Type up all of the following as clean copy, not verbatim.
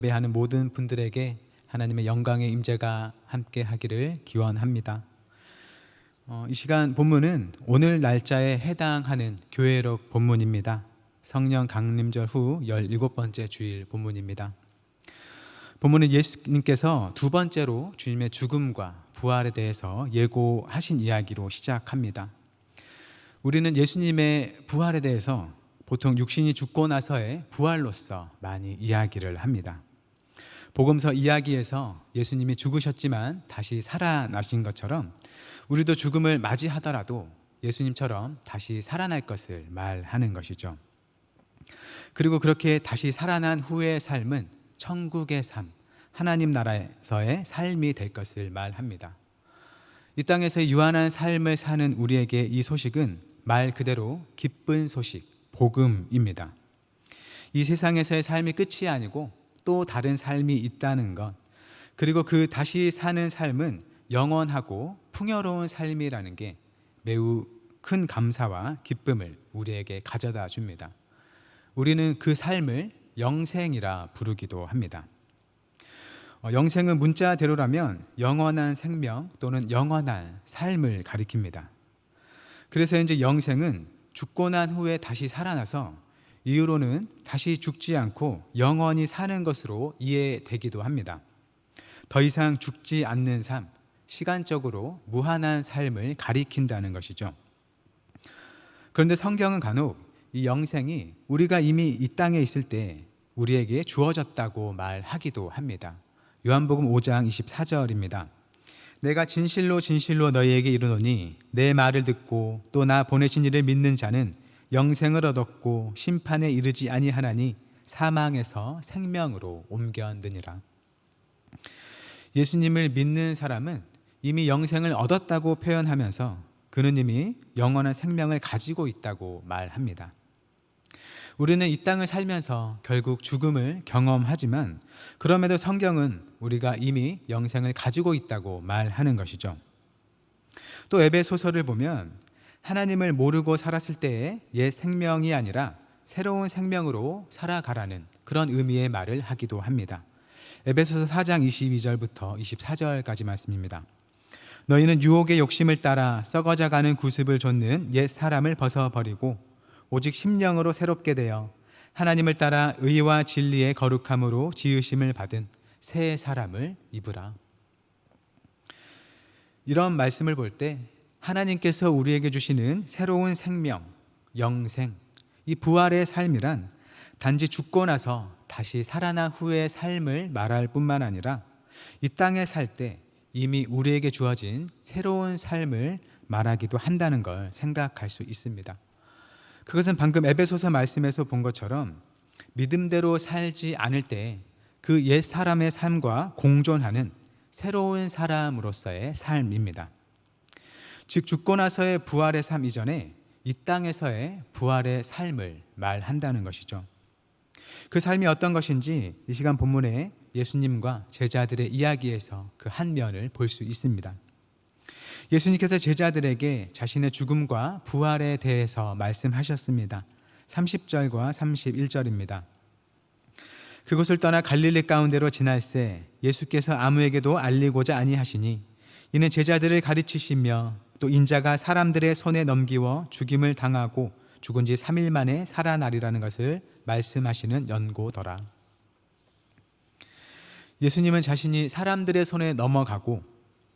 예배하는 모든 분들에게 하나님의 영광의 임재가 함께 하기를 기원합니다. 이 시간 본문은 오늘 날짜에 해당하는 교회록 본문입니다. 성령 강림절 후 17번째 주일 본문입니다. 본문은 예수님께서 두 번째로 주님의 죽음과 부활에 대해서 예고하신 이야기로 시작합니다. 우리는 예수님의 부활에 대해서 보통 육신이 죽고 나서의 부활로서 많이 이야기를 합니다. 복음서 이야기에서 예수님이 죽으셨지만 다시 살아나신 것처럼 우리도 죽음을 맞이하더라도 예수님처럼 다시 살아날 것을 말하는 것이죠. 그리고 그렇게 다시 살아난 후의 삶은 천국의 삶, 하나님 나라에서의 삶이 될 것을 말합니다. 이 땅에서의 유한한 삶을 사는 우리에게 이 소식은 말 그대로 기쁜 소식, 복음입니다. 이 세상에서의 삶이 끝이 아니고 또 다른 삶이 있다는 것, 그리고 그 다시 사는 삶은 영원하고 풍요로운 삶이라는 게 매우 큰 감사와 기쁨을 우리에게 가져다 줍니다. 우리는 그 삶을 영생이라 부르기도 합니다. 영생은 문자대로라면 영원한 생명 또는 영원한 삶을 가리킵니다. 그래서 이제 영생은 죽고 난 후에 다시 살아나서 이후로는 다시 죽지 않고 영원히 사는 것으로 이해되기도 합니다. 더 이상 죽지 않는 삶, 시간적으로 무한한 삶을 가리킨다는 것이죠. 그런데 성경은 간혹 이 영생이 우리가 이미 이 땅에 있을 때 우리에게 주어졌다고 말하기도 합니다. 요한복음 5장 24절입니다. 내가 진실로 진실로 너희에게 이르노니 내 말을 듣고 또 나 보내신 이를 믿는 자는 영생을 얻었고 심판에 이르지 아니하나니 사망에서 생명으로 옮겨느니라. 예수님을 믿는 사람은 이미 영생을 얻었다고 표현하면서 그는 이미 영원한 생명을 가지고 있다고 말합니다. 우리는 이 땅을 살면서 결국 죽음을 경험하지만 그럼에도 성경은 우리가 이미 영생을 가지고 있다고 말하는 것이죠. 또 에베소서를 보면 하나님을 모르고 살았을 때의 옛 생명이 아니라 새로운 생명으로 살아가라는 그런 의미의 말을 하기도 합니다. 에베소서 4장 22절부터 24절까지 말씀입니다. 너희는 유혹의 욕심을 따라 썩어져가는 구습을 좇는 옛 사람을 벗어버리고 오직 심령으로 새롭게 되어 하나님을 따라 의와 진리의 거룩함으로 지으심을 받은 새 사람을 입으라. 이런 말씀을 볼 때 하나님께서 우리에게 주시는 새로운 생명, 영생, 이 부활의 삶이란 단지 죽고 나서 다시 살아난 후의 삶을 말할 뿐만 아니라 이 땅에 살 때 이미 우리에게 주어진 새로운 삶을 말하기도 한다는 걸 생각할 수 있습니다. 그것은 방금 에베소서 말씀에서 본 것처럼 믿음대로 살지 않을 때 그 옛 사람의 삶과 공존하는 새로운 사람으로서의 삶입니다. 즉 죽고 나서의 부활의 삶 이전에 이 땅에서의 부활의 삶을 말한다는 것이죠. 그 삶이 어떤 것인지 이 시간 본문에 예수님과 제자들의 이야기에서 그 한 면을 볼 수 있습니다. 예수님께서 제자들에게 자신의 죽음과 부활에 대해서 말씀하셨습니다. 30절과 31절입니다. 그곳을 떠나 갈릴리 가운데로 지날새 예수께서 아무에게도 알리고자 아니하시니 이는 제자들을 가르치시며 또 인자가 사람들의 손에 넘기워 죽임을 당하고 죽은 지 3일 만에 살아나리라는 것을 말씀하시는 연고더라. 예수님은 자신이 사람들의 손에 넘어가고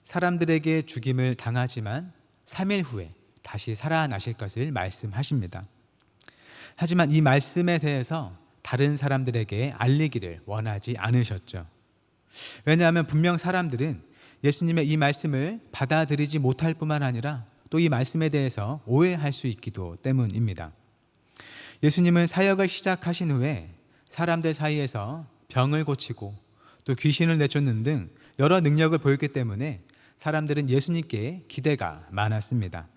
사람들에게 죽임을 당하지만 3일 후에 다시 살아나실 것을 말씀하십니다. 하지만 이 말씀에 대해서 다른 사람들에게 알리기를 원하지 않으셨죠. 왜냐하면 분명 사람들은 예수님의 이 말씀을 받아들이지 못할 뿐만 아니라 또 이 말씀에 대해서 오해할 수 있기도 때문입니다. 예수님은 사역을 시작하신 후에 사람들 사이에서 병을 고치고 또 귀신을 내쫓는 등 여러 능력을 보였기 때문에 사람들은 예수님께 기대가 많았습니다.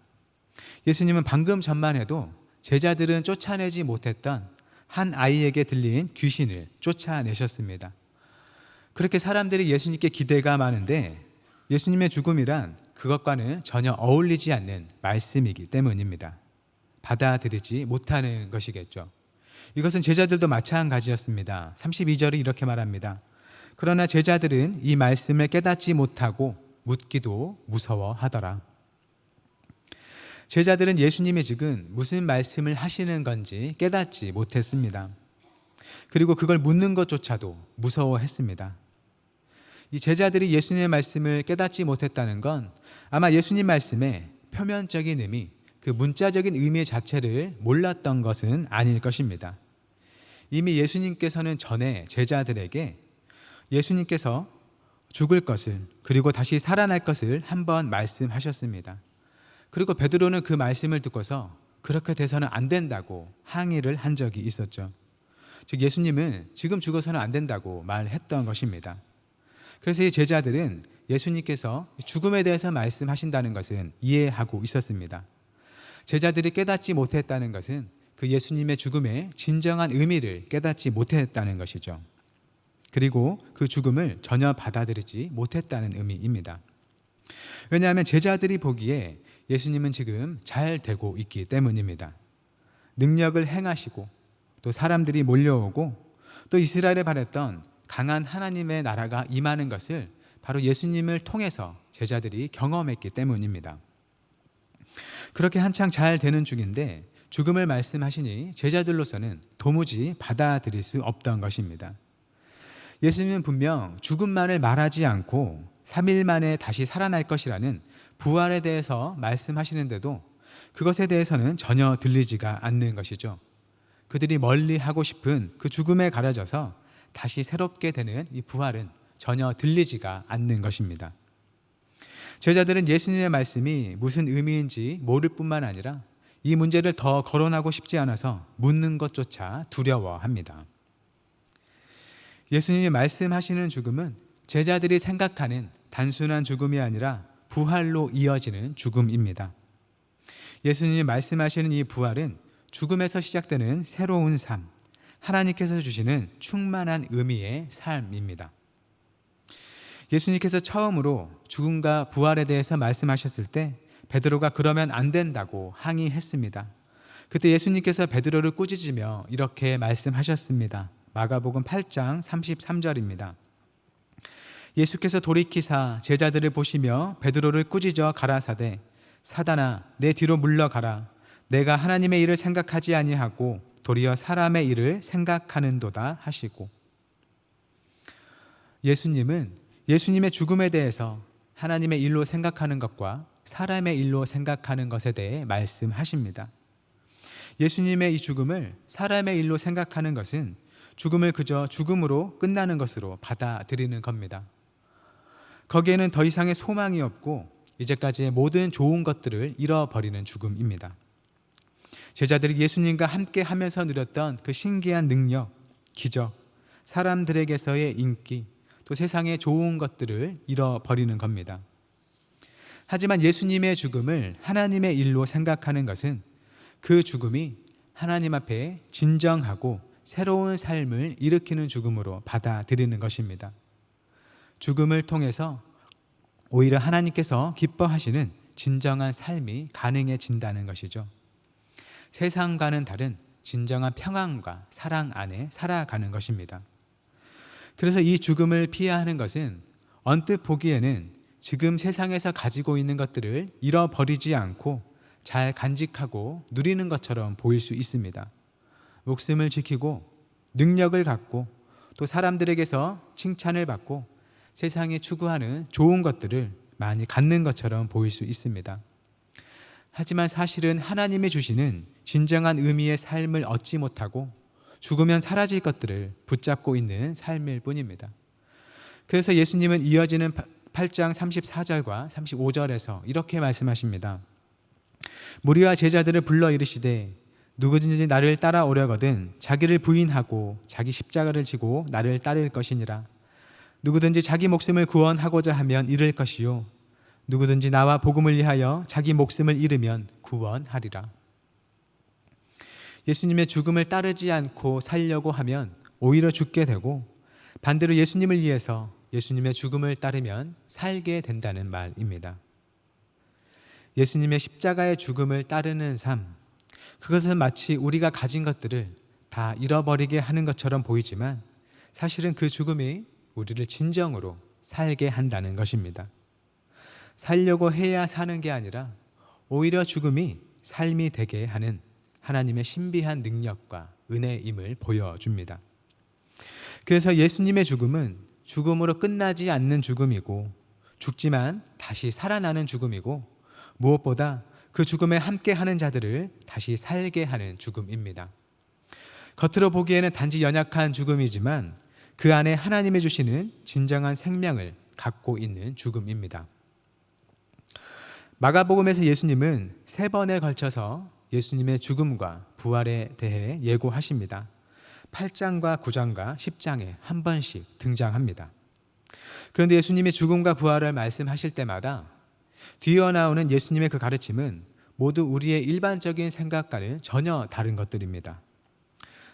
예수님은 방금 전만 해도 제자들은 쫓아내지 못했던 한 아이에게 들린 귀신을 쫓아내셨습니다. 그렇게 사람들이 예수님께 기대가 많은데 예수님의 죽음이란 그것과는 전혀 어울리지 않는 말씀이기 때문입니다. 받아들이지 못하는 것이겠죠. 이것은 제자들도 마찬가지였습니다. 32절이 이렇게 말합니다. 그러나 제자들은 이 말씀을 깨닫지 못하고 묻기도 무서워하더라. 제자들은 예수님이 지금 무슨 말씀을 하시는 건지 깨닫지 못했습니다. 그리고 그걸 묻는 것조차도 무서워했습니다. 이 제자들이 예수님의 말씀을 깨닫지 못했다는 건 아마 예수님 말씀의 표면적인 의미, 그 문자적인 의미 자체를 몰랐던 것은 아닐 것입니다. 이미 예수님께서는 전에 제자들에게 예수님께서 죽을 것을 그리고 다시 살아날 것을 한번 말씀하셨습니다. 그리고 베드로는 그 말씀을 듣고서 그렇게 돼서는 안 된다고 항의를 한 적이 있었죠. 즉 예수님은 지금 죽어서는 안 된다고 말했던 것입니다. 그래서 이 제자들은 예수님께서 죽음에 대해서 말씀하신다는 것은 이해하고 있었습니다. 제자들이 깨닫지 못했다는 것은 그 예수님의 죽음의 진정한 의미를 깨닫지 못했다는 것이죠. 그리고 그 죽음을 전혀 받아들이지 못했다는 의미입니다. 왜냐하면 제자들이 보기에 예수님은 지금 잘 되고 있기 때문입니다. 능력을 행하시고 또 사람들이 몰려오고 또 이스라엘에 바랬던 강한 하나님의 나라가 임하는 것을 바로 예수님을 통해서 제자들이 경험했기 때문입니다. 그렇게 한창 잘 되는 중인데 죽음을 말씀하시니 제자들로서는 도무지 받아들일 수 없던 것입니다. 예수님은 분명 죽음만을 말하지 않고 3일 만에 다시 살아날 것이라는 부활에 대해서 말씀하시는데도 그것에 대해서는 전혀 들리지가 않는 것이죠. 그들이 멀리 하고 싶은 그 죽음에 가려져서 다시 새롭게 되는 이 부활은 전혀 들리지가 않는 것입니다. 제자들은 예수님의 말씀이 무슨 의미인지 모를 뿐만 아니라 이 문제를 더 거론하고 싶지 않아서 묻는 것조차 두려워합니다. 예수님이 말씀하시는 죽음은 제자들이 생각하는 단순한 죽음이 아니라 부활로 이어지는 죽음입니다. 예수님이 말씀하시는 이 부활은 죽음에서 시작되는 새로운 삶, 하나님께서 주시는 충만한 의미의 삶입니다. 예수님께서 처음으로 죽음과 부활에 대해서 말씀하셨을 때 베드로가 그러면 안 된다고 항의했습니다. 그때 예수님께서 베드로를 꾸짖으며 이렇게 말씀하셨습니다. 마가복음 8장 33절입니다. 예수께서 돌이키사 제자들을 보시며 베드로를 꾸짖어 가라사대 사단아 내 뒤로 물러가라 내가 하나님의 일을 생각하지 아니하고 도리어 사람의 일을 생각하는도다 하시고, 예수님은 예수님의 죽음에 대해서 하나님의 일로 생각하는 것과 사람의 일로 생각하는 것에 대해 말씀하십니다. 예수님의 이 죽음을 사람의 일로 생각하는 것은 죽음을 그저 죽음으로 끝나는 것으로 받아들이는 겁니다. 거기에는 더 이상의 소망이 없고 이제까지의 모든 좋은 것들을 잃어버리는 죽음입니다. 제자들이 예수님과 함께 하면서 누렸던 그 신기한 능력, 기적, 사람들에게서의 인기, 또 세상의 좋은 것들을 잃어버리는 겁니다. 하지만 예수님의 죽음을 하나님의 일로 생각하는 것은 그 죽음이 하나님 앞에 진정하고 새로운 삶을 일으키는 죽음으로 받아들이는 것입니다. 죽음을 통해서 오히려 하나님께서 기뻐하시는 진정한 삶이 가능해진다는 것이죠. 세상과는 다른 진정한 평안과 사랑 안에 살아가는 것입니다. 그래서 이 죽음을 피해야 하는 것은 언뜻 보기에는 지금 세상에서 가지고 있는 것들을 잃어버리지 않고 잘 간직하고 누리는 것처럼 보일 수 있습니다. 목숨을 지키고 능력을 갖고 또 사람들에게서 칭찬을 받고 세상이 추구하는 좋은 것들을 많이 갖는 것처럼 보일 수 있습니다. 하지만 사실은 하나님이 주시는 진정한 의미의 삶을 얻지 못하고 죽으면 사라질 것들을 붙잡고 있는 삶일 뿐입니다. 그래서 예수님은 이어지는 8장 34절과 35절에서 이렇게 말씀하십니다. 무리와 제자들을 불러 이르시되 누구든지 나를 따라오려거든 자기를 부인하고 자기 십자가를 지고 나를 따를 것이니라. 누구든지 자기 목숨을 구원하고자 하면 잃을 것이요 누구든지 나와 복음을 위하여 자기 목숨을 잃으면 구원하리라. 예수님의 죽음을 따르지 않고 살려고 하면 오히려 죽게 되고, 반대로 예수님을 위해서 예수님의 죽음을 따르면 살게 된다는 말입니다. 예수님의 십자가의 죽음을 따르는 삶, 그것은 마치 우리가 가진 것들을 다 다 잃어버리게 하는 것처럼 보이지만 사실은 그 죽음이 우리를 진정으로 살게 한다는 것입니다. 살려고 해야 사는 게 아니라 오히려 죽음이 삶이 되게 하는 하나님의 신비한 능력과 은혜임을 보여줍니다. 그래서 예수님의 죽음은 죽음으로 끝나지 않는 죽음이고 죽지만 다시 살아나는 죽음이고 무엇보다 그 죽음에 함께하는 자들을 다시 살게 하는 죽음입니다. 겉으로 보기에는 단지 연약한 죽음이지만 그 안에 하나님이 주시는 진정한 생명을 갖고 있는 죽음입니다. 마가복음에서 예수님은 3번에 걸쳐서 예수님의 죽음과 부활에 대해 예고하십니다. 8장과 9장과 10장에 한 번씩 등장합니다. 그런데 예수님의 죽음과 부활을 말씀하실 때마다 뒤이어 나오는 예수님의 그 가르침은 모두 우리의 일반적인 생각과는 전혀 다른 것들입니다.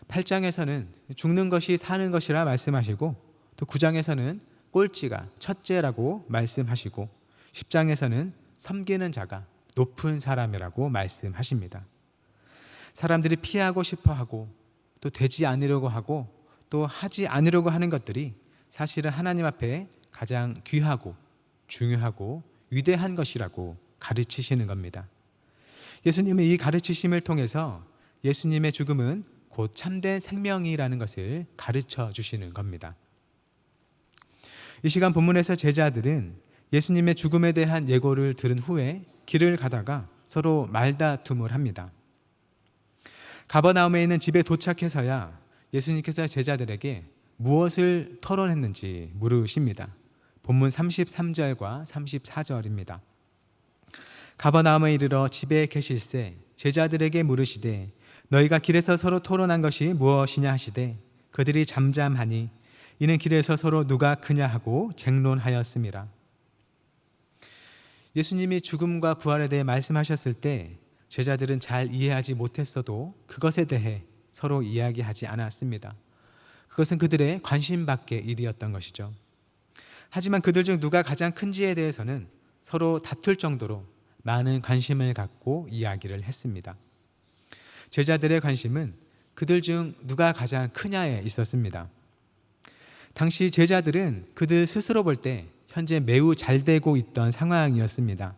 8장에서는 죽는 것이 사는 것이라 말씀하시고 또 9장에서는 꼴찌가 첫째라고 말씀하시고 10장에서는 섬기는 자가 높은 사람이라고 말씀하십니다. 사람들이 피하고 싶어하고 또 되지 않으려고 하고 또 하지 않으려고 하는 것들이 사실은 하나님 앞에 가장 귀하고 중요하고 위대한 것이라고 가르치시는 겁니다. 예수님의 이 가르치심을 통해서 예수님의 죽음은 곧 참된 생명이라는 것을 가르쳐 주시는 겁니다. 이 시간 본문에서 제자들은 예수님의 죽음에 대한 예고를 들은 후에 길을 가다가 서로 말다툼을 합니다. 가버나움에 있는 집에 도착해서야 예수님께서 제자들에게 무엇을 토론했는지 물으십니다. 본문 33절과 34절입니다. 가버나움에 이르러 집에 계실새 제자들에게 물으시되 너희가 길에서 서로 토론한 것이 무엇이냐 하시되 그들이 잠잠하니 이는 길에서 서로 누가 크냐 하고 쟁론하였습니다. 예수님이 죽음과 부활에 대해 말씀하셨을 때 제자들은 잘 이해하지 못했어도 그것에 대해 서로 이야기하지 않았습니다. 그것은 그들의 관심 밖의 일이었던 것이죠. 하지만 그들 중 누가 가장 큰지에 대해서는 서로 다툴 정도로 많은 관심을 갖고 이야기를 했습니다. 제자들의 관심은 그들 중 누가 가장 크냐에 있었습니다. 당시 제자들은 그들 스스로 볼 때 현재 매우 잘 되고 있던 상황이었습니다.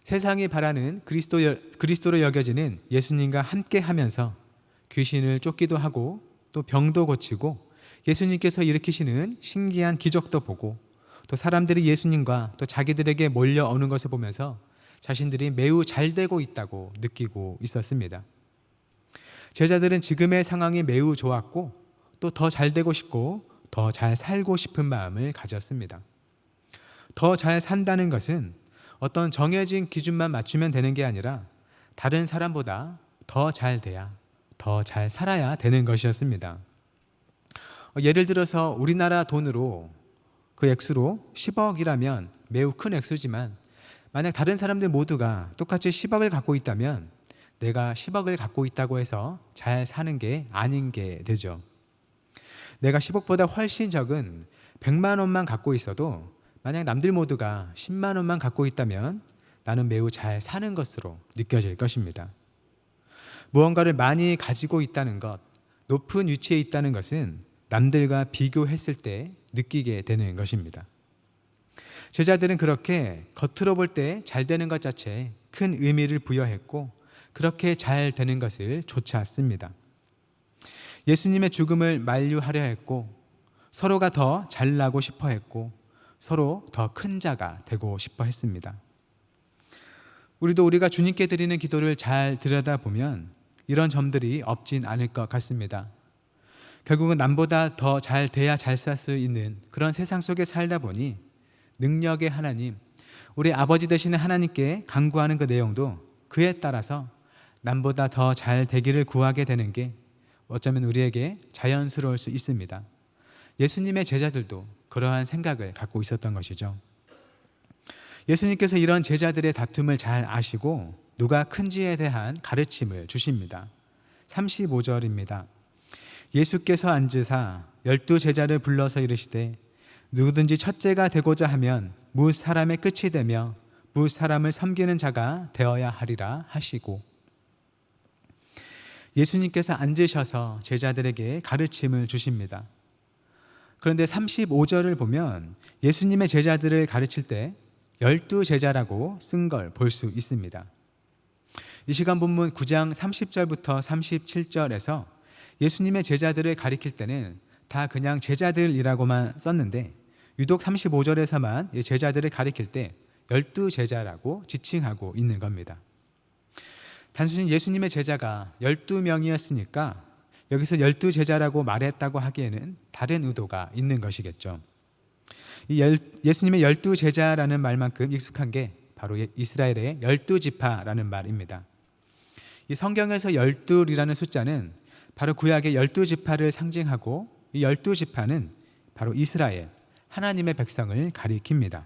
세상이 바라는 그리스도로 여겨지는 예수님과 함께 하면서 귀신을 쫓기도 하고 또 병도 고치고 예수님께서 일으키시는 신기한 기적도 보고 또 사람들이 예수님과 또 자기들에게 몰려오는 것을 보면서 자신들이 매우 잘 되고 있다고 느끼고 있었습니다. 제자들은 지금의 상황이 매우 좋았고 또 더 잘 되고 싶고 더 잘 살고 싶은 마음을 가졌습니다. 더 잘 산다는 것은 어떤 정해진 기준만 맞추면 되는 게 아니라 다른 사람보다 더 잘 돼야 더 잘 살아야 되는 것이었습니다. 예를 들어서 우리나라 돈으로 그 액수로 10억이라면 매우 큰 액수지만 만약 다른 사람들 모두가 똑같이 10억을 갖고 있다면 내가 10억을 갖고 있다고 해서 잘 사는 게 아닌 게 되죠. 내가 10억보다 훨씬 적은 100만 원만 갖고 있어도 만약 남들 모두가 10만 원만 갖고 있다면 나는 매우 잘 사는 것으로 느껴질 것입니다. 무언가를 많이 가지고 있다는 것, 높은 위치에 있다는 것은 남들과 비교했을 때 느끼게 되는 것입니다. 제자들은 그렇게 겉으로 볼 때 잘 되는 것 자체에 큰 의미를 부여했고 그렇게 잘 되는 것을 좇았습니다. 예수님의 죽음을 만류하려 했고 서로가 더 잘나고 싶어 했고 서로 더 큰 자가 되고 싶어 했습니다. 우리도 우리가 주님께 드리는 기도를 잘 들여다보면 이런 점들이 없진 않을 것 같습니다. 결국은 남보다 더 잘 돼야 잘 살 수 있는 그런 세상 속에 살다 보니 능력의 하나님, 우리 아버지 되시는 하나님께 간구하는 그 내용도 그에 따라서 남보다 더 잘 되기를 구하게 되는 게 어쩌면 우리에게 자연스러울 수 있습니다. 예수님의 제자들도 그러한 생각을 갖고 있었던 것이죠. 예수님께서 이런 제자들의 다툼을 잘 아시고 누가 큰지에 대한 가르침을 주십니다. 35절입니다. 예수께서 앉으사 12 제자를 불러서 이르시되 누구든지 첫째가 되고자 하면 무 사람의 끝이 되며 무 사람을 섬기는 자가 되어야 하리라 하시고 예수님께서 앉으셔서 제자들에게 가르침을 주십니다. 그런데 35절을 보면 예수님의 제자들을 가르칠 때 12제자라고 쓴 걸 볼 수 있습니다. 이 시간 본문 9장 30절부터 37절에서 예수님의 제자들을 가리킬 때는 다 그냥 제자들이라고만 썼는데 유독 35절에서만 제자들을 가리킬 때 12제자라고 지칭하고 있는 겁니다. 단순히 예수님의 제자가 12명이었으니까 여기서 12제자라고 말했다고 하기에는 다른 의도가 있는 것이겠죠. 예수님의 12제자라는 말만큼 익숙한 게 바로 이스라엘의 12지파라는 말입니다. 이 성경에서 12이라는 숫자는 바로 구약의 12지파를 상징하고 이 12지파는 바로 이스라엘, 하나님의 백성을 가리킵니다.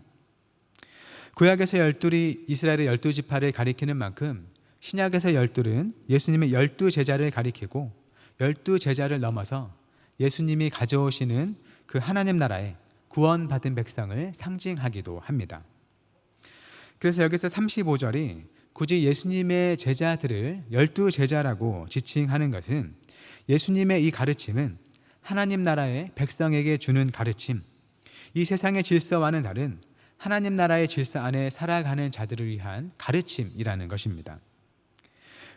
구약에서 12이 이스라엘의 12지파를 가리키는 만큼 신약에서 12은 예수님의 12제자를 가리키고 12제자를 넘어서 예수님이 가져오시는 그 하나님 나라의 구원받은 백성을 상징하기도 합니다. 그래서 여기서 35절이 굳이 예수님의 제자들을 12제자라고 지칭하는 것은 예수님의 이 가르침은 하나님 나라의 백성에게 주는 가르침, 이 세상의 질서와는 다른 하나님 나라의 질서 안에 살아가는 자들을 위한 가르침이라는 것입니다.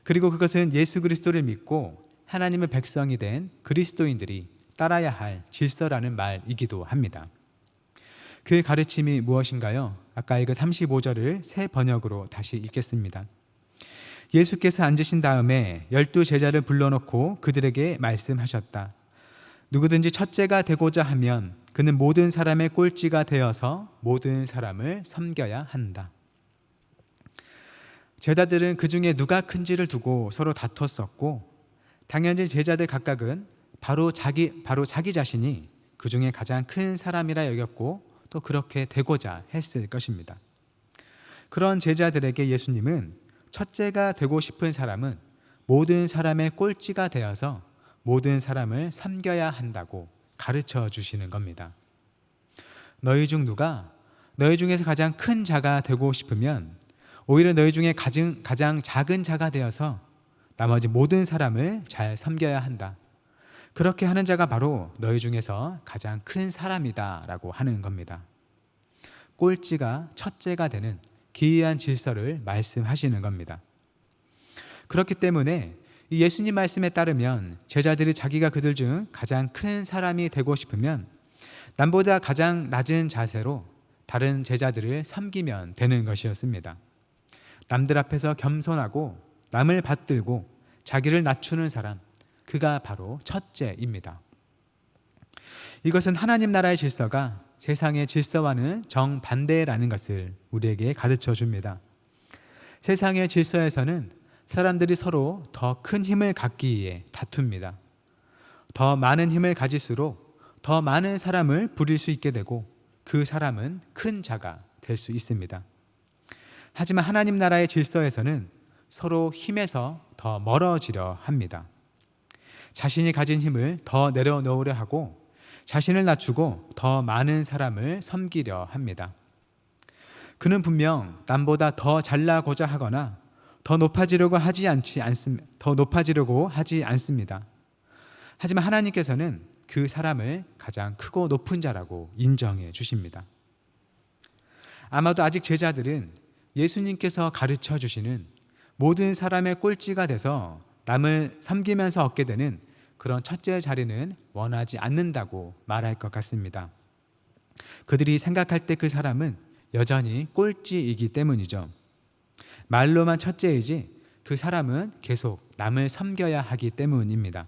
그리고 그것은 예수 그리스도를 믿고 하나님의 백성이 된 그리스도인들이 따라야 할 질서라는 말이기도 합니다. 그 가르침이 무엇인가요? 아까 읽은 35절을 새 번역으로 다시 읽겠습니다. 예수께서 앉으신 다음에 12제자를 불러놓고 그들에게 말씀하셨다. 누구든지 첫째가 되고자 하면 그는 모든 사람의 꼴찌가 되어서 모든 사람을 섬겨야 한다. 제자들은 그 중에 누가 큰지를 두고 서로 다퉜었고 당연히 제자들 각각은 바로 자기 자신이 그 중에 가장 큰 사람이라 여겼고 또 그렇게 되고자 했을 것입니다. 그런 제자들에게 예수님은 첫째가 되고 싶은 사람은 모든 사람의 꼴찌가 되어서 모든 사람을 섬겨야 한다고 가르쳐 주시는 겁니다. 너희 중 누가 너희 중에서 가장 큰 자가 되고 싶으면 오히려 너희 중에 가장 작은 자가 되어서 나머지 모든 사람을 잘 섬겨야 한다. 그렇게 하는 자가 바로 너희 중에서 가장 큰 사람이다 라고 하는 겁니다. 꼴찌가 첫째가 되는 기이한 질서를 말씀하시는 겁니다. 그렇기 때문에 이 예수님 말씀에 따르면 제자들이 자기가 그들 중 가장 큰 사람이 되고 싶으면 남보다 가장 낮은 자세로 다른 제자들을 섬기면 되는 것이었습니다. 남들 앞에서 겸손하고 남을 받들고 자기를 낮추는 사람, 그가 바로 첫째입니다. 이것은 하나님 나라의 질서가 세상의 질서와는 정반대라는 것을 우리에게 가르쳐 줍니다. 세상의 질서에서는 사람들이 서로 더 큰 힘을 갖기 위해 다툽니다. 더 많은 힘을 가질수록 더 많은 사람을 부릴 수 있게 되고 그 사람은 큰 자가 될 수 있습니다. 하지만 하나님 나라의 질서에서는 서로 힘에서 더 멀어지려 합니다. 자신이 가진 힘을 더 내려놓으려 하고 자신을 낮추고 더 많은 사람을 섬기려 합니다. 그는 분명 남보다 더 잘나고자 하거나 더 높아지려고 하지 않습니다. 하지만 하나님께서는 그 사람을 가장 크고 높은 자라고 인정해 주십니다. 아마도 아직 제자들은 예수님께서 가르쳐 주시는 모든 사람의 꼴찌가 돼서 남을 섬기면서 얻게 되는 그런 첫째 자리는 원하지 않는다고 말할 것 같습니다. 그들이 생각할 때 그 사람은 여전히 꼴찌이기 때문이죠. 말로만 첫째이지 그 사람은 계속 남을 섬겨야 하기 때문입니다.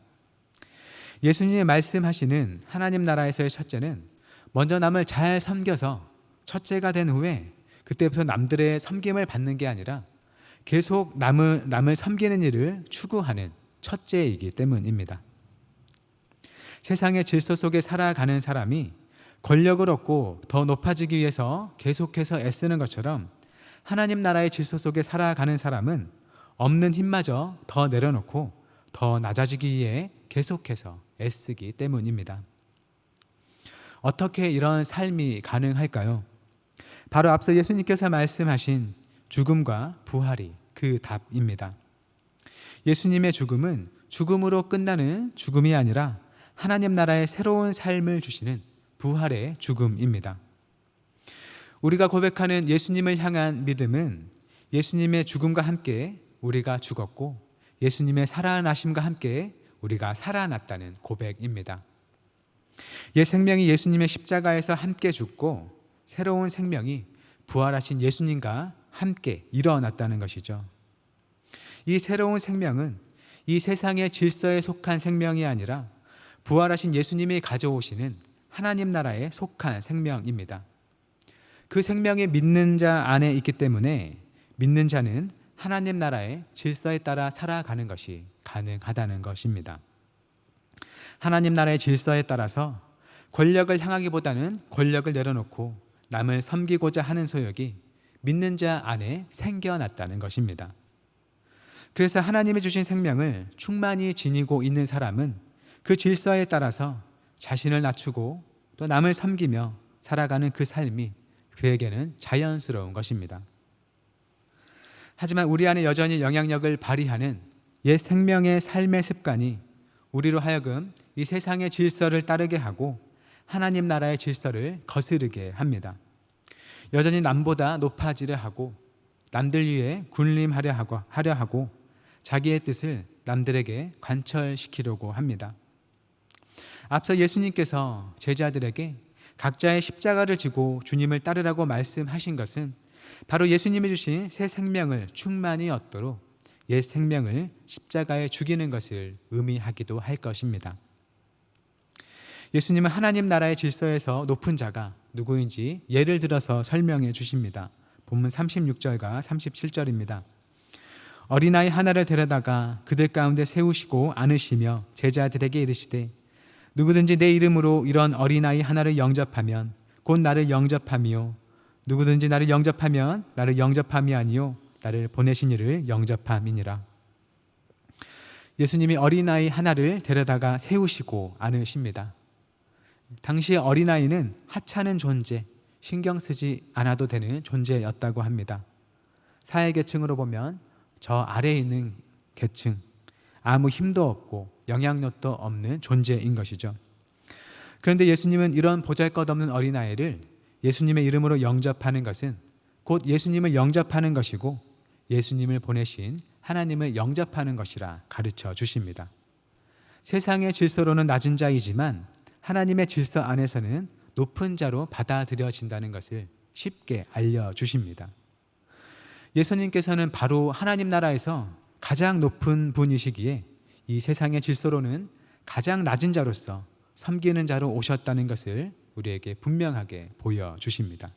예수님이 말씀하시는 하나님 나라에서의 첫째는 먼저 남을 잘 섬겨서 첫째가 된 후에 그때부터 남들의 섬김을 받는 게 아니라 계속 남을 섬기는 일을 추구하는 첫째이기 때문입니다. 세상의 질서 속에 살아가는 사람이 권력을 얻고 더 높아지기 위해서 계속해서 애쓰는 것처럼 하나님 나라의 질서 속에 살아가는 사람은 없는 힘마저 더 내려놓고 더 낮아지기 위해 계속해서 애쓰기 때문입니다. 어떻게 이런 삶이 가능할까요? 바로 앞서 예수님께서 말씀하신 죽음과 부활이 그 답입니다. 예수님의 죽음은 죽음으로 끝나는 죽음이 아니라 하나님 나라의 새로운 삶을 주시는 부활의 죽음입니다. 우리가 고백하는 예수님을 향한 믿음은 예수님의 죽음과 함께 우리가 죽었고 예수님의 살아나심과 함께 우리가 살아났다는 고백입니다. 옛 생명이 예수님의 십자가에서 함께 죽고 새로운 생명이 부활하신 예수님과 함께 일어났다는 것이죠. 이 새로운 생명은 이 세상의 질서에 속한 생명이 아니라 부활하신 예수님이 가져오시는 하나님 나라에 속한 생명입니다. 그 생명이 믿는 자 안에 있기 때문에 믿는 자는 하나님 나라의 질서에 따라 살아가는 것이 가능하다는 것입니다. 하나님 나라의 질서에 따라서 권력을 향하기보다는 권력을 내려놓고 남을 섬기고자 하는 소욕이 믿는 자 안에 생겨났다는 것입니다. 그래서 하나님이 주신 생명을 충만히 지니고 있는 사람은 그 질서에 따라서 자신을 낮추고 또 남을 섬기며 살아가는 그 삶이 그에게는 자연스러운 것입니다. 하지만 우리 안에 여전히 영향력을 발휘하는 옛 생명의 삶의 습관이 우리로 하여금 이 세상의 질서를 따르게 하고 하나님 나라의 질서를 거스르게 합니다. 여전히 남보다 높아지려 하고 남들 위해 군림하려 하고 자기의 뜻을 남들에게 관철시키려고 합니다. 앞서 예수님께서 제자들에게 각자의 십자가를 지고 주님을 따르라고 말씀하신 것은 바로 예수님이 주신 새 생명을 충만히 얻도록 옛 생명을 십자가에 죽이는 것을 의미하기도 할 것입니다. 예수님은 하나님 나라의 질서에서 높은 자가 누구인지 예를 들어서 설명해 주십니다. 본문 36절과 37절입니다. 어린아이 하나를 데려다가 그들 가운데 세우시고 안으시며 제자들에게 이르시되 누구든지 내 이름으로 이런 어린아이 하나를 영접하면 곧 나를 영접함이요 누구든지 나를 영접하면 나를 영접함이 아니요 나를 보내신 이를 영접함이니라. 예수님이 어린아이 하나를 데려다가 세우시고 안으십니다. 당시 어린아이는 하찮은 존재, 신경 쓰지 않아도 되는 존재였다고 합니다. 사회계층으로 보면 저 아래에 있는 계층, 아무 힘도 없고 영향력도 없는 존재인 것이죠. 그런데 예수님은 이런 보잘것없는 어린아이를 예수님의 이름으로 영접하는 것은 곧 예수님을 영접하는 것이고 예수님을 보내신 하나님을 영접하는 것이라 가르쳐 주십니다. 세상의 질서로는 낮은 자이지만 하나님의 질서 안에서는 높은 자로 받아들여진다는 것을 쉽게 알려주십니다. 예수님께서는 바로 하나님 나라에서 가장 높은 분이시기에 이 세상의 질서로는 가장 낮은 자로서 섬기는 자로 오셨다는 것을 우리에게 분명하게 보여주십니다.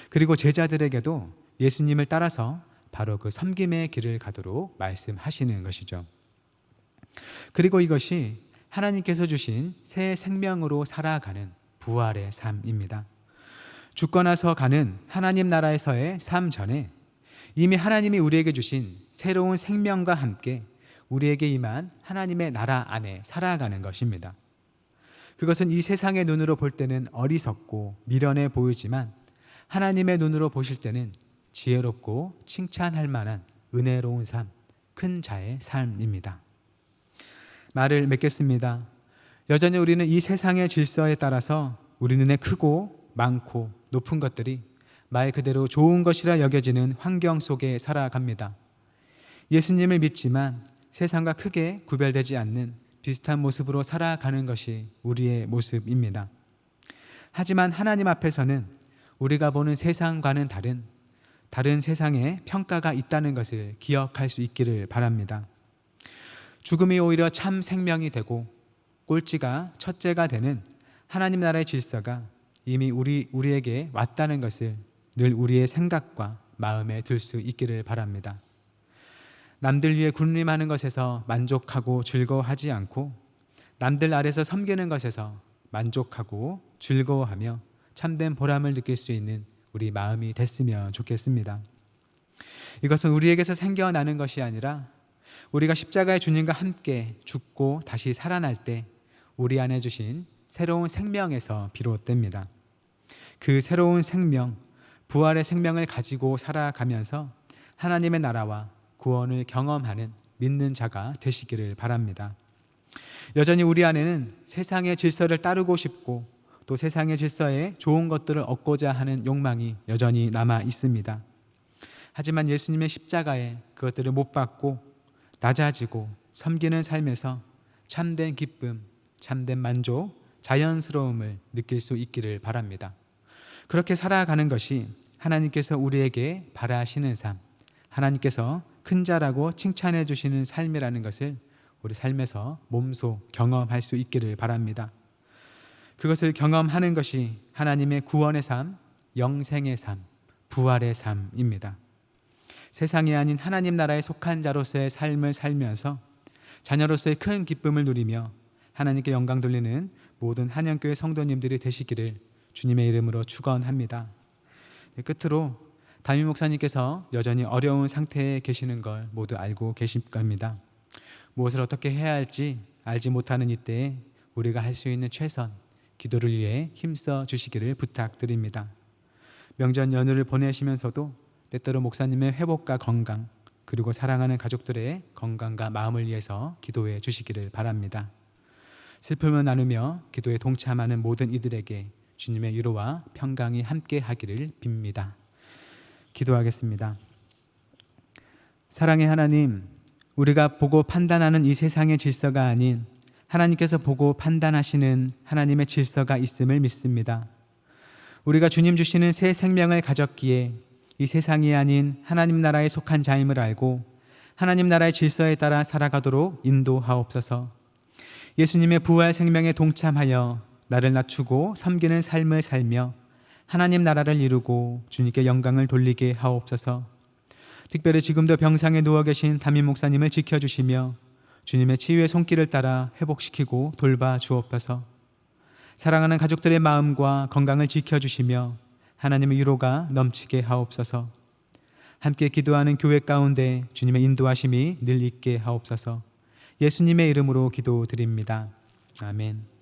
그리고 제자들에게도 예수님을 따라서 바로 그 섬김의 길을 가도록 말씀하시는 것이죠. 그리고 이것이 하나님께서 주신 새 생명으로 살아가는 부활의 삶입니다. 죽고 나서 가는 하나님 나라에서의 삶 전에 이미 하나님이 우리에게 주신 새로운 생명과 함께 우리에게 임한 하나님의 나라 안에 살아가는 것입니다. 그것은 이 세상의 눈으로 볼 때는 어리석고 미련해 보이지만 하나님의 눈으로 보실 때는 지혜롭고 칭찬할 만한 은혜로운 삶, 큰 자의 삶입니다. 말을 맺겠습니다. 여전히 우리는 이 세상의 질서에 따라서 우리 눈에 크고 많고 높은 것들이 말 그대로 좋은 것이라 여겨지는 환경 속에 살아갑니다. 예수님을 믿지만 세상과 크게 구별되지 않는 비슷한 모습으로 살아가는 것이 우리의 모습입니다. 하지만 하나님 앞에서는 우리가 보는 세상과는 다른 세상에 평가가 있다는 것을 기억할 수 있기를 바랍니다. 죽음이 오히려 참 생명이 되고 꼴찌가 첫째가 되는 하나님 나라의 질서가 이미 우리에게 왔다는 것을 늘 우리의 생각과 마음에 들 수 있기를 바랍니다. 남들 위해 군림하는 것에서 만족하고 즐거워하지 않고 남들 아래서 섬기는 것에서 만족하고 즐거워하며 참된 보람을 느낄 수 있는 우리 마음이 됐으면 좋겠습니다. 이것은 우리에게서 생겨나는 것이 아니라 우리가 십자가의 주님과 함께 죽고 다시 살아날 때 우리 안에 주신 새로운 생명에서 비롯됩니다. 그 새로운 생명, 부활의 생명을 가지고 살아가면서 하나님의 나라와 구원을 경험하는 믿는 자가 되시기를 바랍니다. 여전히 우리 안에는 세상의 질서를 따르고 싶고 또 세상의 질서에 좋은 것들을 얻고자 하는 욕망이 여전히 남아 있습니다. 하지만 예수님의 십자가에 그것들을 못 받고 낮아지고 섬기는 삶에서 참된 기쁨, 참된 만족, 자연스러움을 느낄 수 있기를 바랍니다. 그렇게 살아가는 것이 하나님께서 우리에게 바라시는 삶, 하나님께서 큰 자라고 칭찬해 주시는 삶이라는 것을 우리 삶에서 몸소 경험할 수 있기를 바랍니다. 그것을 경험하는 것이 하나님의 구원의 삶, 영생의 삶, 부활의 삶입니다. 세상이 아닌 하나님 나라에 속한 자로서의 삶을 살면서 자녀로서의 큰 기쁨을 누리며 하나님께 영광 돌리는 모든 한영교회 성도님들이 되시기를 주님의 이름으로 축원합니다. 끝으로 담임 목사님께서 여전히 어려운 상태에 계시는 걸 모두 알고 계실 겁니다. 무엇을 어떻게 해야 할지 알지 못하는 이때에 우리가 할 수 있는 최선, 기도를 위해 힘써 주시기를 부탁드립니다. 명절 연휴를 보내시면서도 때때로 목사님의 회복과 건강, 그리고 사랑하는 가족들의 건강과 마음을 위해서 기도해 주시기를 바랍니다. 슬픔을 나누며 기도에 동참하는 모든 이들에게 주님의 위로와 평강이 함께 하기를 빕니다. 기도하겠습니다. 사랑의 하나님, 우리가 보고 판단하는 이 세상의 질서가 아닌 하나님께서 보고 판단하시는 하나님의 질서가 있음을 믿습니다. 우리가 주님 주시는 새 생명을 가졌기에 이 세상이 아닌 하나님 나라에 속한 자임을 알고 하나님 나라의 질서에 따라 살아가도록 인도하옵소서. 예수님의 부활 생명에 동참하여 나를 낮추고 섬기는 삶을 살며 하나님 나라를 이루고 주님께 영광을 돌리게 하옵소서. 특별히 지금도 병상에 누워 계신 담임 목사님을 지켜주시며 주님의 치유의 손길을 따라 회복시키고 돌봐 주옵소서. 사랑하는 가족들의 마음과 건강을 지켜주시며 하나님의 위로가 넘치게 하옵소서. 함께 기도하는 교회 가운데 주님의 인도하심이 늘 있게 하옵소서. 예수님의 이름으로 기도드립니다. 아멘.